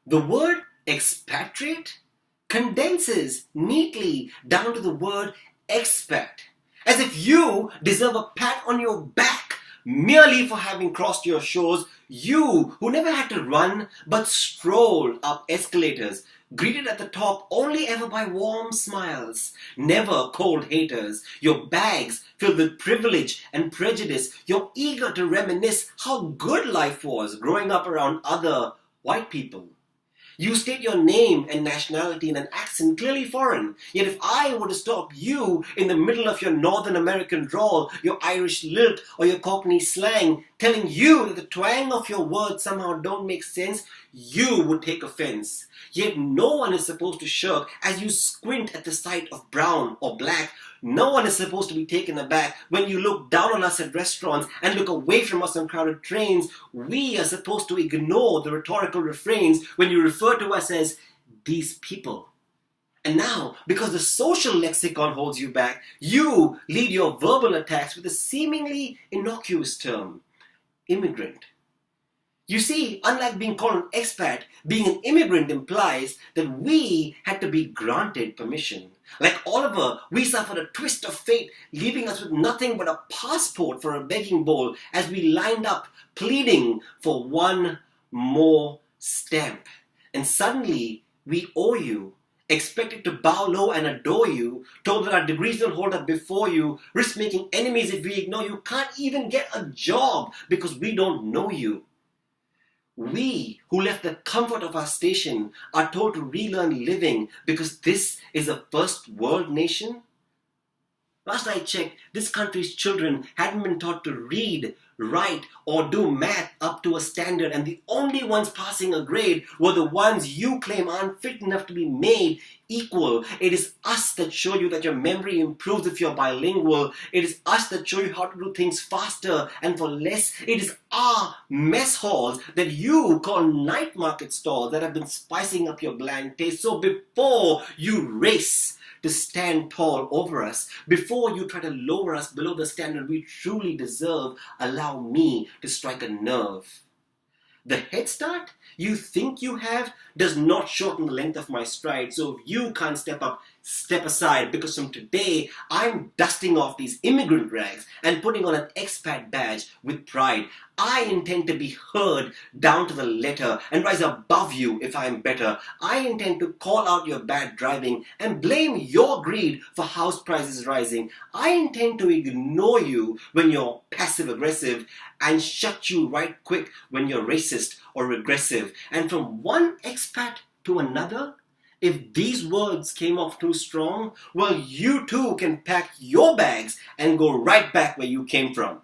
The word expatriate condenses neatly down to the word expat, as if you deserve a pat on your back merely for having crossed your shores, you who never had to run but stroll up escalators, greeted at the top only ever by warm smiles, never cold haters, your bags filled with privilege and prejudice, you're eager to reminisce how good life was growing up around other white people. You state your name and nationality in an accent clearly foreign. Yet if I were to stop you in the middle of your Northern American drawl, your Irish lilt, or your Cockney slang, telling you that the twang of your words somehow don't make sense, you would take offense. Yet no one is supposed to shirk as you squint at the sight of brown or black. No one is supposed to be taken aback when you look down on us at restaurants and look away from us on crowded trains. We are supposed to ignore the rhetorical refrains when you refer to us as these people. And now, because the social lexicon holds you back, you lead your verbal attacks with a seemingly innocuous term, immigrant. You see, unlike being called an expat, being an immigrant implies that we had to be granted permission. Like Oliver, we suffered a twist of fate, leaving us with nothing but a passport for a begging bowl as we lined up, pleading for one more stamp. And suddenly, we owe you, expected to bow low and adore you, told that our degrees don't hold up before you, risk making enemies if we ignore you, can't even get a job because we don't know you. We, who left the comfort of our station, are told to relearn living because this is a first world nation? Last I checked, this country's children hadn't been taught to read, write, or do math up to a standard, and the only ones passing a grade were the ones you claim aren't fit enough to be made equal. It is us that show you that your memory improves if you're bilingual. It is us that show you how to do things faster and for less. It is our mess halls that you call night market stalls that have been spicing up your bland taste. So before you race to stand tall over us, before you try to lower us below the standard we truly deserve, allow me to strike a nerve. The head start you think you have does not shorten the length of my stride, so if you can't step up, step aside, because from today I'm dusting off these immigrant rags and putting on an expat badge with pride. I intend to be heard down to the letter and rise above you if I am better. I intend to call out your bad driving and blame your greed for house prices rising. I intend to ignore you when you're passive aggressive and shut you right quick when you're racist or regressive. And from one expat to another, if these words came off too strong, well, you too can pack your bags and go right back where you came from.